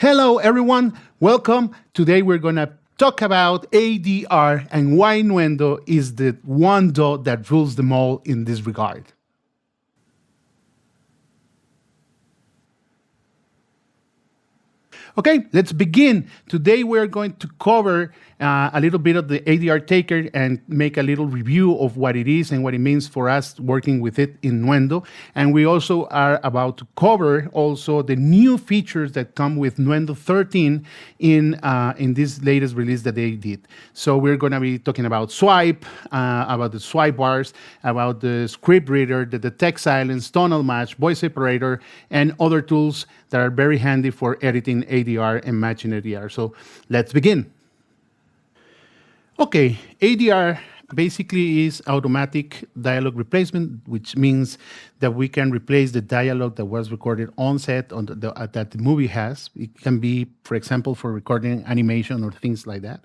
Hello, everyone. Welcome. Today we're going to talk about ADR and why Nuendo is the one DAW that rules them all in this regard. Okay, let's begin. Today we're going to cover a little bit of the ADR Taker and make a little review of what it is and what it means for us working with it in Nuendo. And we also are about to cover also the new features that come with Nuendo 13 in this latest release that they did. So we're going to be talking about swipe, about the swipe bars, about the script reader, the detect silence, tonal match, voice separator, and other tools that are very handy for editing ADR and matching ADR. So let's begin. Okay, ADR basically is automatic dialogue replacement, which means that we can replace the dialogue that was recorded on set on that the movie has. It can be, for example, for recording animation or things like that.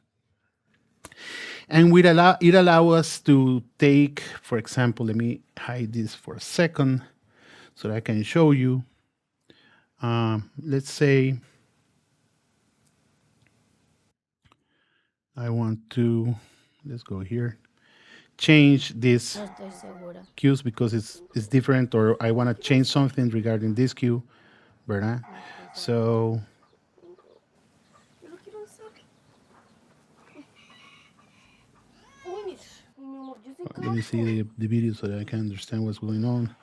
And it allows us to take, for example, let me hide this for a second so that I can show you. Let's say I want to, let's go here, change this cues because it's different, or I want to change something regarding this cue, ¿verdad? So let me see the video so that I can understand what's going on.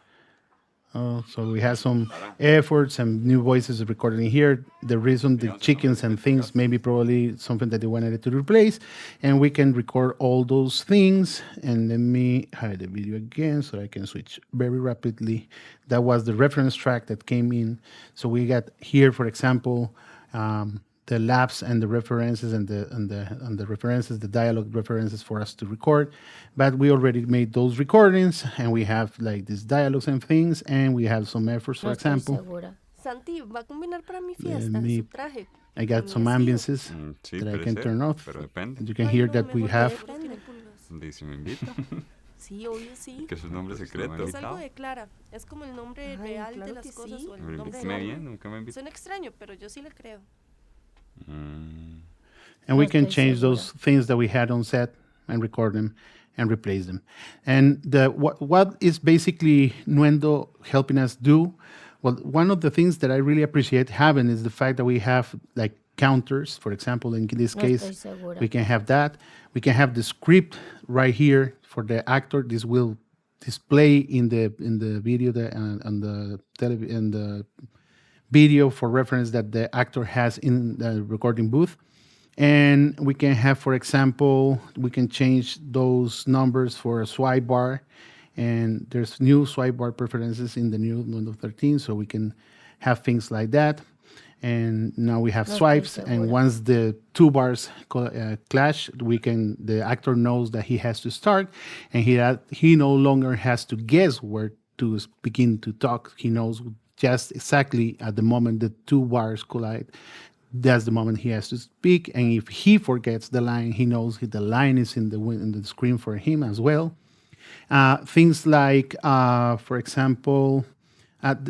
So we have some efforts and new voices recorded in here. The reason the chickens and things maybe probably something that they wanted to replace, and we can record all those things. And let me hide the video again so I can switch very rapidly. That was the reference track that came in. So we got here, for example, the labs and the references and the references, the dialogue references for us to record. But we already made those recordings, and we have like these dialogues and things, and we have some efforts, for example. Santi, va a combinar para mi fiesta, su traje. I got some ambiances that I can turn off. And you can hear that we have. Dice, me invita. Sí, obvio sí. Que es un nombre secreto. Es algo de Clara. Es como el nombre real de las cosas o el Pero nombre invítame de bien, nunca me invita. Suena extraño, pero yo sí le creo. And we can change those things that we had on set and record them and replace them. And what is basically Nuendo helping us do? Well, one of the things that I really appreciate having is the fact that we have like counters. For example, in this case, we can have that. We can have the script right here for the actor. This will display in the video on the video for reference that the actor has in the recording booth. And we can have, for example, we can change those numbers for a swipe bar. And there's new swipe bar preferences in the new Nuendo 13, so we can have things like that. And now we have swipes, and once the two bars clash, the actor knows that he has to start, and he no longer has to guess where to begin to talk. He knows just exactly at the moment the two bars collide. That's the moment he has to speak, and if he forgets the line, he knows the line is in the screen for him as well. Things like, for example,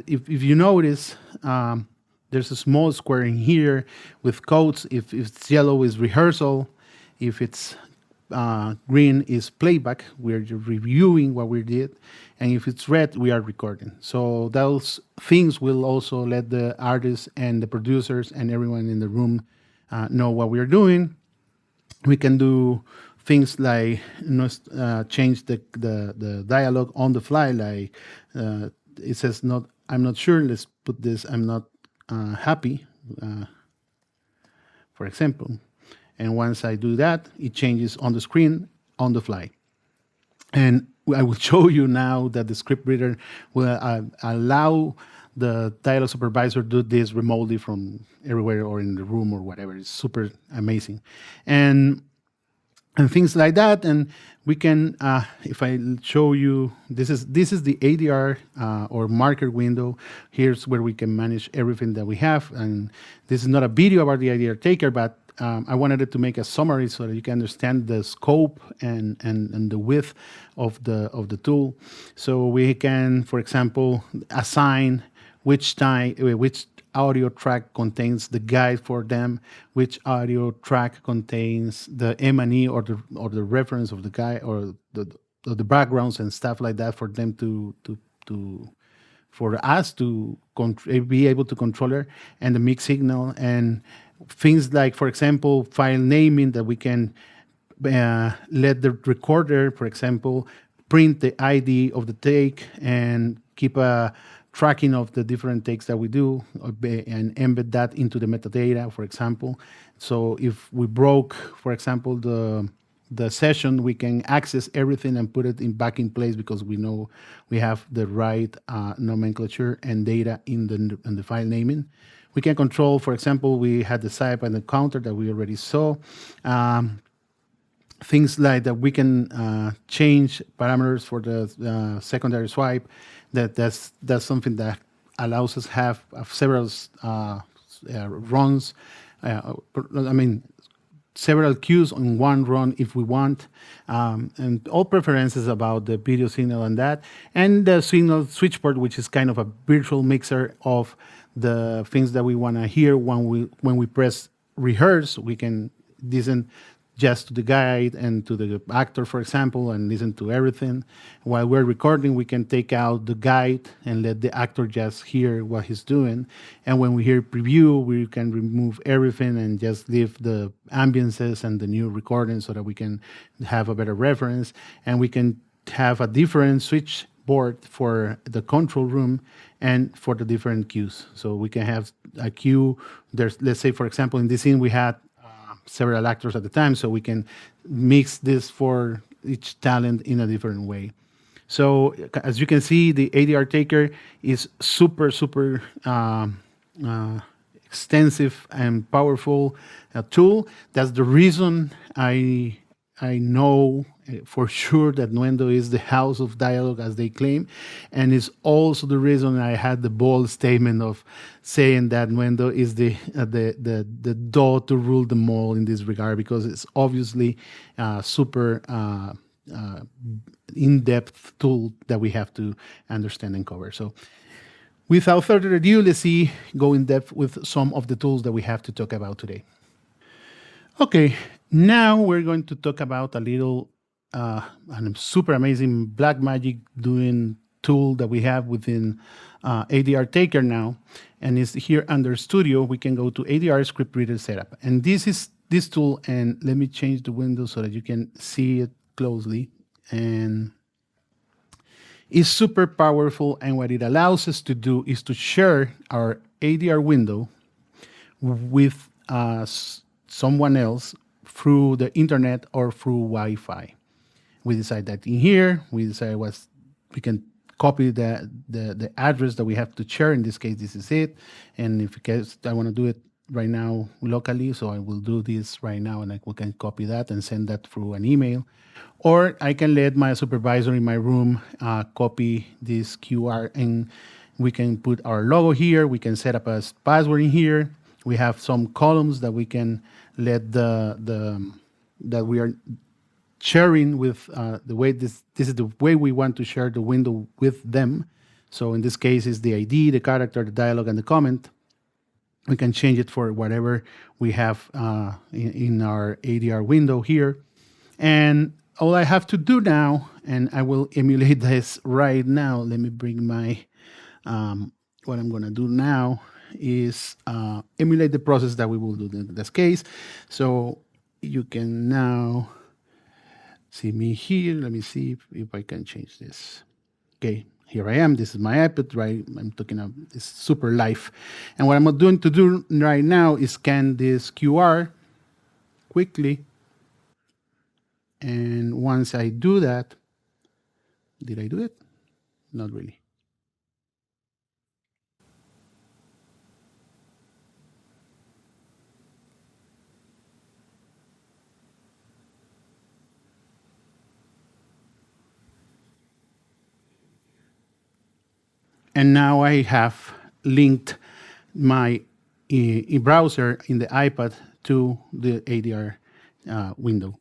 if you notice, there's a small square in here with codes. If it's yellow is rehearsal, if it's green is playback, we're reviewing what we did, and if it's red, we are recording. So those things will also let the artists and the producers and everyone in the room know what we're doing. We can do things like change the dialogue on the fly, like it says I'm not sure, let's put this I'm not happy, for example. And once I do that, it changes on the screen on the fly. And I will show you now that the script reader will allow the dialogue supervisor to do this remotely from everywhere or in the room or whatever. It's super amazing. And things like that. And we can, if I show you, this is the ADR or marker window. Here's where we can manage everything that we have. And this is not a video about the ADR Taker, but I wanted to make a summary so that you can understand the scope and the width of the tool. So we can, for example, assign which audio track contains the guide for them, which audio track contains the M&E or the reference of the guide or the backgrounds and stuff like that for them to for us to be able to control it, and the mix signal and things like, for example, file naming that we can let the recorder, for example, print the ID of the take and keep a tracking of the different takes that we do and embed that into the metadata, for example. So if we broke, for example, the session, we can access everything and put it back in place because we know we have the right nomenclature and data in the file naming. We can control, for example, we had the swipe and the counter that we already saw. Things like that we can change parameters for the secondary swipe. That's something that allows us have several runs. Several cues on one run if we want, and all preferences about the video signal and that, and the signal switchboard, which is kind of a virtual mixer of the things that we want to hear when we press rehearse. We can listen just to the guide and to the actor, for example, and listen to everything. While we're recording, we can take out the guide and let the actor just hear what he's doing. And when we hear preview, we can remove everything and just leave the ambiances and the new recording so that we can have a better reference. And we can have a different switchboard for the control room and for the different cues. So we can have a cue. Let's say, for example, in this scene, we had several actors at the time, so we can mix this for each talent in a different way. So as you can see, the ADR Taker is super extensive and powerful tool. That's the reason I know for sure that Nuendo is the house of dialogue, as they claim, and it's also the reason I had the bold statement of saying that Nuendo is the DAW to rule them all in this regard, because it's obviously super in-depth tool that we have to understand and cover. So without further ado, let's go in depth with some of the tools that we have to talk about today. Okay, now we're going to talk about a little a super amazing black magic doing tool that we have within ADR Taker now, and it's here under Studio. We can go to ADR Script Reader Setup, and this is this tool. And let me change the window so that you can see it closely. And it's super powerful, and what it allows us to do is to share our ADR window with someone else through the internet or through Wi-Fi. We decide that in here, we decide we can copy the address that we have to share. In this case, this is it. And if I want to do it right now locally, so I will do this right now, and we can copy that and send that through an email. Or I can let my supervisor in my room copy this QR, and we can put our logo here. We can set up a password in here. We have some columns that we can let that we are sharing with the way this is the way we want to share the window with them. So in this case, it's the ID, the character, the dialogue, and the comment. We can change it for whatever we have in our ADR window here. And all I have to do now, and I will emulate this right now. Let me bring my, what I'm going to do now is emulate the process that we will do in this case. So you can now see me here. Let me see if I can change this. Okay, here I am. This is my iPad, right? I'm talking about this super live. And what I'm doing to do right now is scan this QR quickly. And once I do that, did I do it? Not really. And now I have linked my browser in the iPad to the ADR window,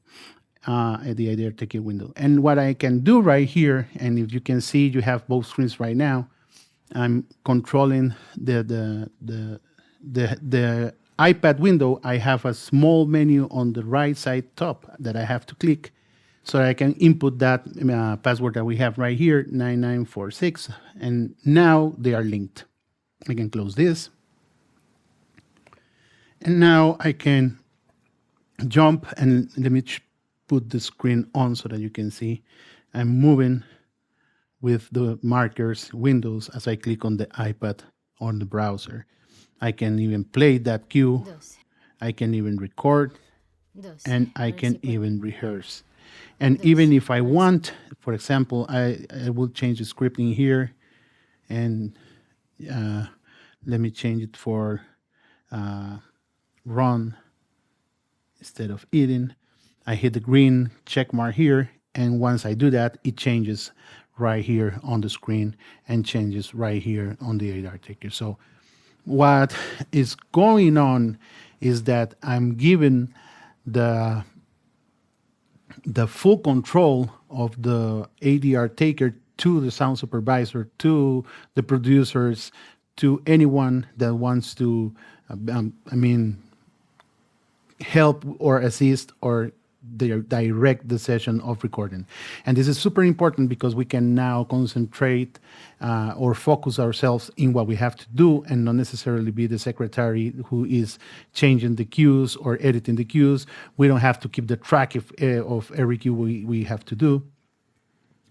the ADR Taker window. And what I can do right here, and if you can see, you have both screens right now, I'm controlling the iPad window. I have a small menu on the right side top that I have to click so I can input that password that we have right here, 9946, and now they are linked. I can close this. And now I can jump, and let me put the screen on so that you can see I'm moving with the markers windows as I click on the iPad on the browser. I can even play that cue. I can even record, and I can even rehearse. And even if I want, for example, I will change the scripting here, and let me change it for run instead of eating. I hit the green check mark here, and once I do that, it changes right here on the screen and changes right here on the ADR Taker. So what is going on is that I'm giving the full control of the ADR Taker to the sound supervisor, to the producers, to anyone that wants to, help or assist or direct the session of recording. And this is super important because we can now concentrate or focus ourselves in what we have to do and not necessarily be the secretary who is changing the cues or editing the cues. We don't have to keep the track of every cue we have to do.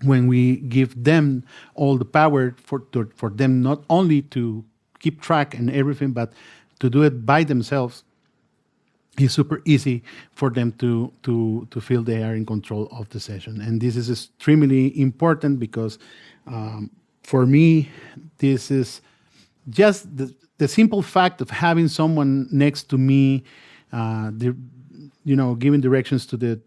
When we give them all the power for them not only to keep track and everything, but to do it by themselves, it's super easy for them to feel they are in control of the session. And this is extremely important because for me, this is just the simple fact of having someone next to me, giving directions to the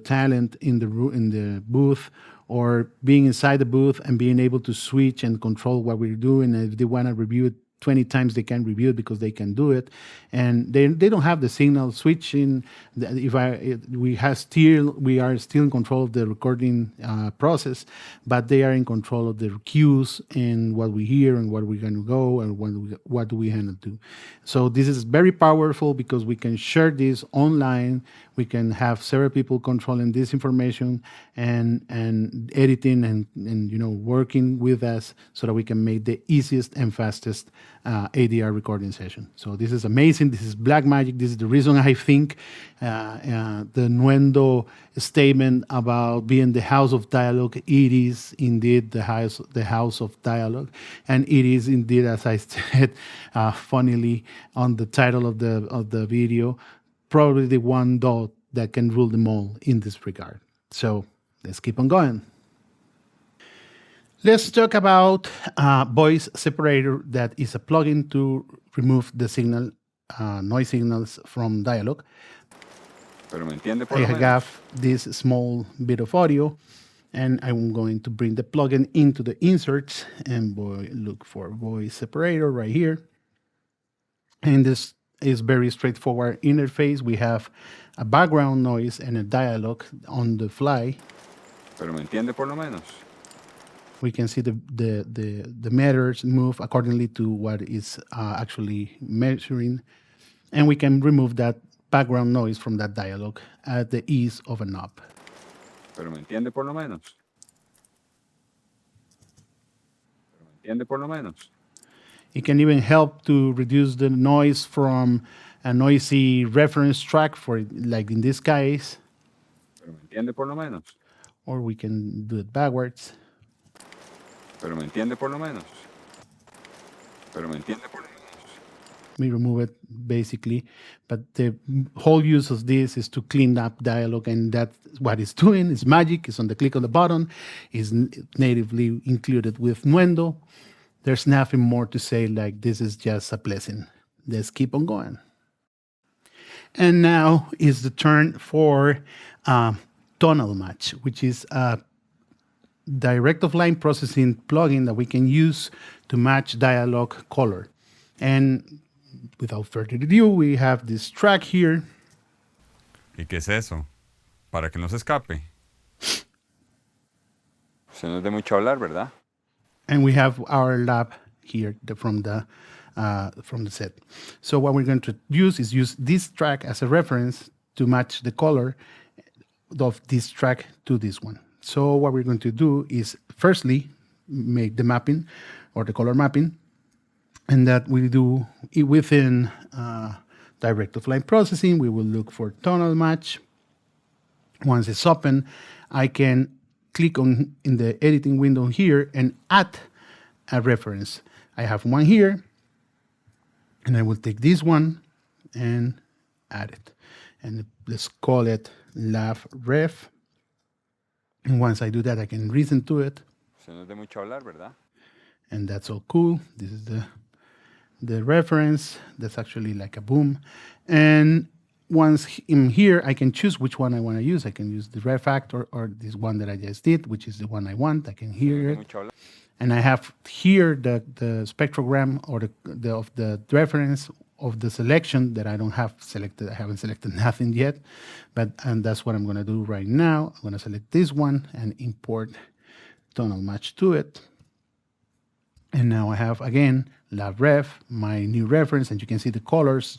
talent in the booth, or being inside the booth and being able to switch and control what we're doing. And if they want to review it 20 times, they can review it because they can do it, and they don't have the signal switching. We are still in control of the recording process, but they are in control of the cues and what we hear and what we're going to go and what do we handle to. So this is very powerful because we can share this online. We can have several people controlling this information and editing and working with us so that we can make the easiest and fastest ADR recording session. So this is amazing. This is black magic. This is the reason I think the Nuendo statement about being the house of dialogue, it is indeed the house of dialogue, and it is indeed, as I said, funnily on the title of the video, probably the one DAW that can rule them all in this regard. So let's keep on going. Let's talk about voice separator, that is a plugin to remove the signal, noise signals from dialogue. Pero me entiende por lo I menos. have this small bit of audio, and I'm going to bring the plugin into the inserts and look for voice separator right here. And this is very straightforward interface. We have a background noise and a dialogue on the fly. Pero me entiende por lo menos. We can see the meters move accordingly to what is actually measuring. And we can remove that background noise from that dialogue at the ease of a knob. Pero me entiende por lo menos. Pero me entiende por lo menos. It can even help to reduce the noise from a noisy reference track, for like in this case. Pero me entiende por lo menos. Or we can do it backwards. Pero me entiende por lo menos. Pero me entiende por lo menos. We remove it basically, but the whole use of this is to clean up dialogue, and that's what it's doing. It's magic. It's on the click of the button. It's natively included with Nuendo. There's nothing more to say, like this is just a blessing. Let's keep on going. And now is the turn for Tonal Match, which is a direct offline processing plugin that we can use to match dialogue color. And without further ado, we have this track here. ¿Y qué es eso? Para que no se escape. Se no es de mucho hablar, ¿verdad? And we have our lab here from the set. So what we're going to use this track as a reference to match the color of this track to this one. So what we're going to do is firstly make the mapping or the color mapping, and that we do it within direct offline processing. We will look for tonal match. Once it's open, I can click on in the editing window here and add a reference. I have one here, and I will take this one and add it. And let's call it lab ref. And once I do that, I can listen to it. Se no es de mucho hablar, ¿verdad? And that's all cool. This is the reference. That's actually like a boom. And once in here, I can choose which one I want to use. I can use the ref factor or this one that I just did, which is the one I want. I can hear it. And I have here the spectrogram or of the reference of the selection that I don't have selected. I haven't selected nothing yet, and that's what I'm going to do right now. I'm going to select this one and import tonal match to it. And now I have, again, lab ref, my new reference, and you can see the colors,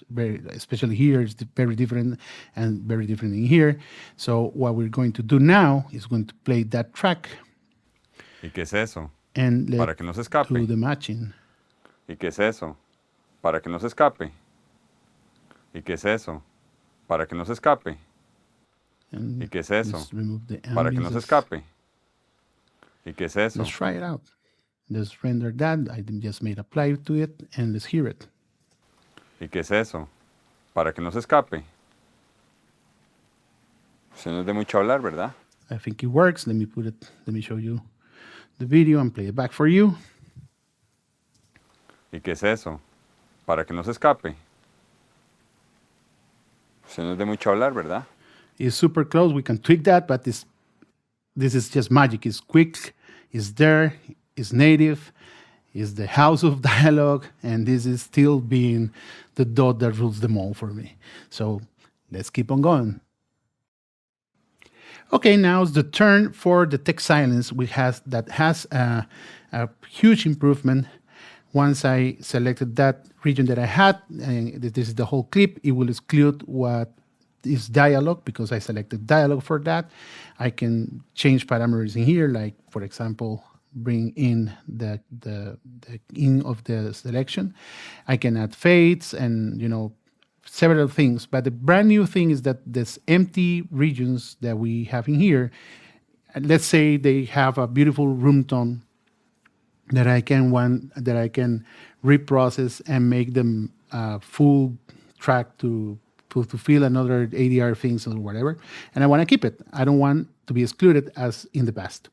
especially here, is very different and very different in here. So what we're going to do now is going to play that track. ¿Y qué es eso? And Para que no se escape. do the matching. ¿Y qué es eso? Para que no se escape. ¿Y qué es eso? Para que no se escape. And ¿Y qué es eso? let's remove the Para que no se escape. ¿Y qué es eso? Let's try it out. Let's render that. I just made apply to it, and let's hear it. ¿Y qué es eso? Para que no se escape. Se no es de mucho hablar, ¿verdad? I think it works. Let me show you the video and play it back for you. ¿Y qué es eso? Para que no se escape. Se no es de mucho hablar, ¿verdad? It's super close. We can tweak that, but this is just magic. It's quick. It's there. It's native. It's the house of dialogue, and this is still being the dot that rules them all for me. So let's keep on going. Okay, now it's the turn for the text silence, that has a huge improvement. Once I selected that region that I had, and this is the whole clip, it will exclude what is dialogue because I selected dialogue for that. I can change parameters in here, like, for example, bring in the in of the selection. I can add fades and, several things. But the brand new thing is that this empty regions that we have in here, let's say they have a beautiful room tone that I can reprocess and make them full track to fill another ADR things or whatever. And I want to keep it. I don't want to be excluded as in the past.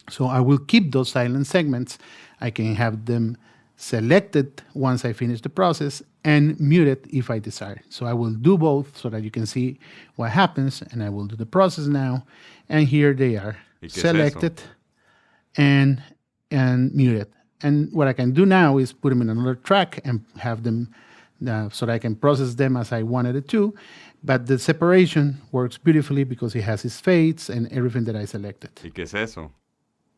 So I will keep those silent segments. I can have them selected once I finish the process and muted if I desire. So I will do both so that you can see what happens, and I will do the process now. And here they are, selected and muted. And what I can do now is put them in another track and have them so that I can process them as I wanted it to. But the separation works beautifully because it has its fades and everything that I selected. ¿Y qué es eso?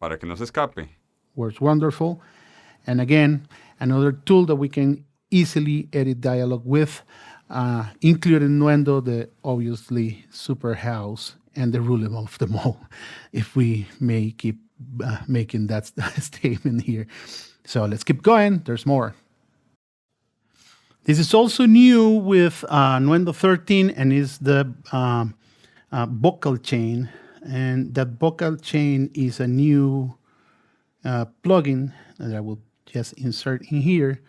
Para que no se escape. Works wonderful. And again, another tool that we can easily edit dialogue with, including Nuendo, the obviously super house and the ruler of them all, if we may keep making that statement here. So let's keep going. There's more. This is also new with Nuendo 13, and is the vocal chain. And that vocal chain is a new plugin that I will just insert in here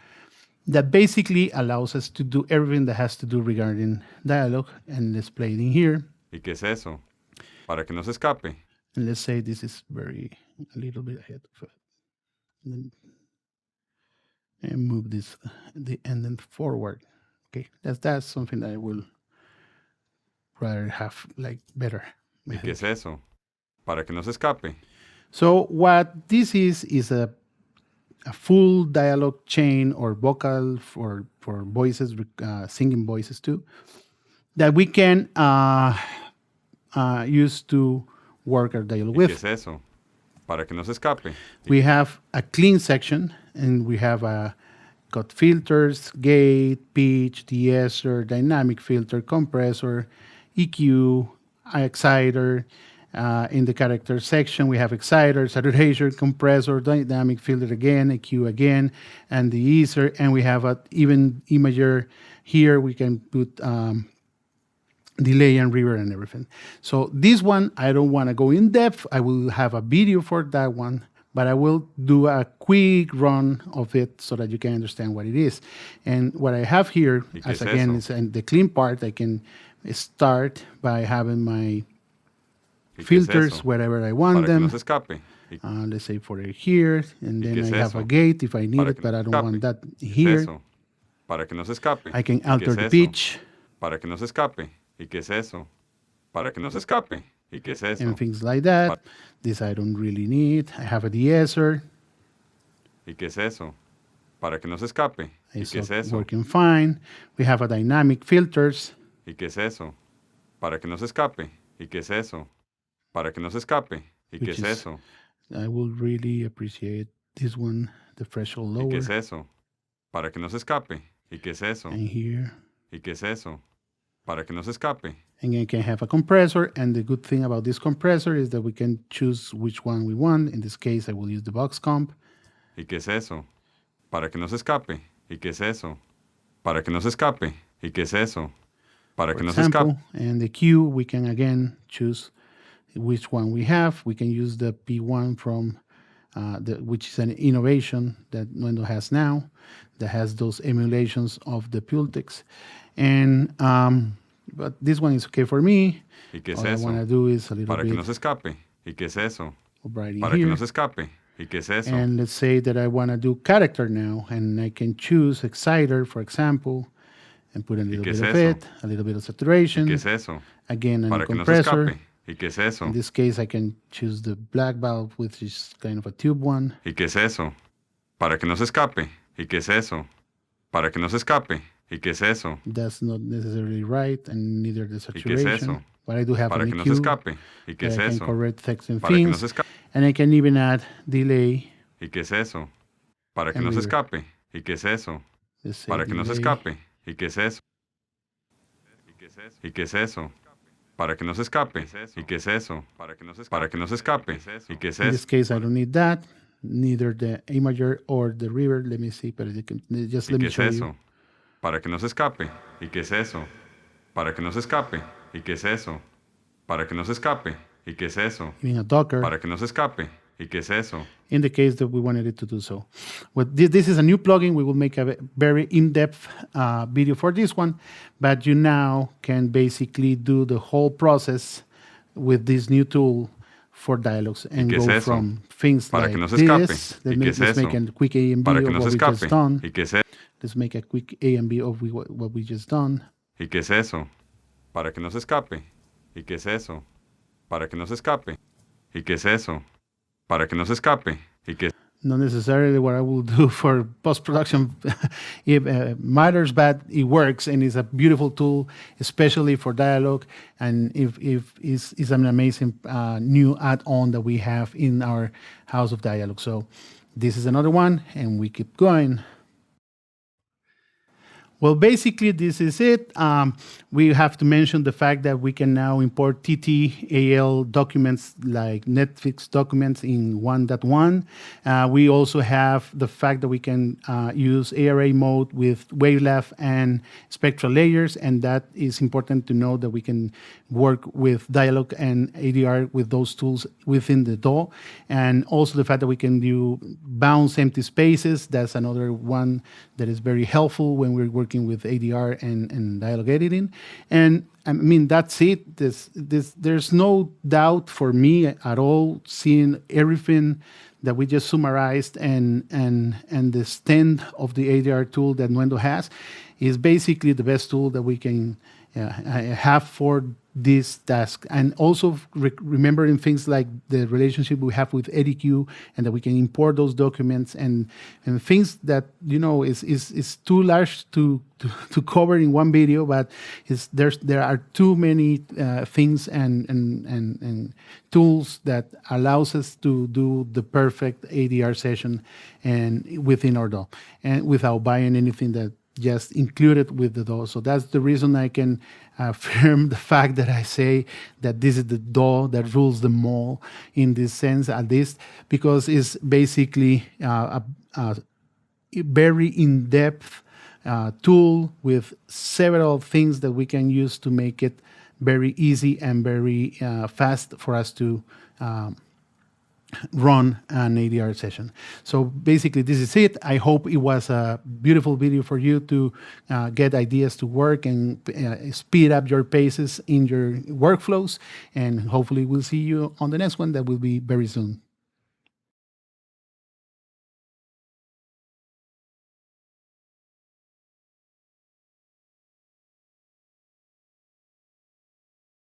that basically allows us to do everything that has to do regarding dialogue. And let's play it in here. ¿Y qué es eso? Para que no se escape. And let's say this is a little bit ahead of it. And move this and then forward. Okay, that's something that I will rather have like better. ¿Y qué es eso? Para que no se escape. So what this is a full dialogue chain or vocal for voices, singing voices too, that we can use to work our dialogue ¿Y with. qué es eso? Para que no se escape. we have a clean section, and we have got filters, gate, pitch, de-esser, dynamic filter, compressor, EQ, exciter. In the character section, we have exciter, saturation, compressor, dynamic filter again, EQ again, and the easer. And we have even imager here. We can put delay and reverb and everything. So this one, I don't want to go in depth. I will have a video for that one, but I will do a quick run of it so that you can understand what it is. And what I have here, as again, is in the clean part. I can start by having my filters wherever I want them. No se escape. Let's say for here, and then I have a gate if I need it, but I don't want that here. Para que no se escape. I can alter the pitch. Para que no se escape. ¿Y qué es eso? Para que no se escape. ¿Y qué es eso? And things like that. This I don't really need. I have a de-esser. ¿Y qué es eso? Para que no se escape. ¿Y qué es eso? Working fine. We have a dynamic filters. ¿Y qué es eso? Para que no se escape. ¿Y qué es eso? Para que no se escape. ¿Y qué es eso? I will really appreciate this one, the threshold lower. ¿Y qué es eso? Para que no se escape. ¿Y qué es eso? And here. ¿Y qué es eso? Para que no se escape. And you can have a compressor, and the good thing about this compressor is that we can choose which one we want. In this case, I will use the box comp. ¿Y qué es eso? Para que no se escape. ¿Y qué es eso? Para que no se escape. ¿Y qué es eso? Para que no se escape. And the Q, we can again choose which one we have. We can use the P1 from which is an innovation that Nuendo has now, that has those emulations of the Pultex. And but this one is okay for me. ¿Y qué es All eso? I want to do is a little Para bit que no se escape. ¿Y qué es eso? right in Para here. que no se escape. ¿Y qué es eso? And let's say that I want to do character now, and I can choose exciter, for example, and put a little bit of it, a little bit of saturation. ¿Y qué es eso? Again, a Para que no se compressor. escape. ¿Y qué es eso? In this case, I can choose the black valve, which is kind of a tube one. ¿Y qué es eso? Para que no se escape. ¿Y qué es eso? Para que no se escape. ¿Y qué es eso? That's not necessarily right, and neither the ¿Y qué es saturation. eso? But I do have Para an que no se EQ escape. ¿Y qué es that I can eso? correct text and Para que no things, se escape. and I can even add delay. ¿Y qué es eso? Para que And no se reverb. escape. ¿Y qué es eso? Let's say Para que no se delay. escape. ¿Y qué es eso? ¿Y qué es eso? Para que no se escape. ¿Y qué es eso? Para que no se escape. ¿Y qué es In this eso? case, I don't need that, neither the imager or the reverb. Let me see, but just ¿Y let qué me es show eso? you. Para que no se escape. ¿Y qué es eso? Para que no se escape. ¿Y qué es eso? Para que no se escape. ¿Y qué es eso? Even a Docker, Para que no se escape. ¿Y qué es eso? in the case that we wanted it to do so. Well, this is a new plugin. We will make a very in-depth video for this one, but you now can basically do the whole process with this new tool for dialogues and qué es go eso? from things Para like que no se escape. this. ¿Y qué es Let's make eso? a quick A and B Para of que no what se we just escape. done. ¿Y qué es eso? Let's make a quick A and B of what we just done. ¿Y qué es eso? Para que no se escape. ¿Y qué es eso? Para que no se escape. ¿Y qué es eso? Para que no se escape. ¿Y qué Not necessarily what I will do for post-production. It matters, but it works, and it's a beautiful tool, especially for dialogue. And if it's an amazing new add-on that we have in our house of dialogue. So this is another one, and we keep going. Well, basically, this is it. We have to mention the fact that we can now import TTAL documents like Netflix documents in 1.1. We also have the fact that we can use ARA mode with wavelength and spectral layers, and that is important to know that we can work with dialogue and ADR with those tools within the DAW. And also the fact that we can do bounce empty spaces. That's another one that is very helpful when we're working with ADR and dialogue editing. And I mean, that's it. There's no doubt for me at all, seeing everything that we just summarized and the stand of the ADR tool that Nuendo has is basically the best tool that we can have for this task, and also remembering things like the relationship we have with ADQ, and that we can import those documents, and things that is too large to cover in one video, but there are too many things and tools that allows us to do the perfect ADR session and within our DAW, and without buying anything that just included with the DAW. So that's the reason I can affirm the fact that I say that this is the DAW that rules them all in this sense, at least, because it's basically a very in-depth tool with several things that we can use to make it very easy and very fast for us to run an ADR session. So basically, this is it. I hope it was a beautiful video for you to get ideas to work and speed up your paces in your workflows. And hopefully we'll see you on the next one that will be very soon.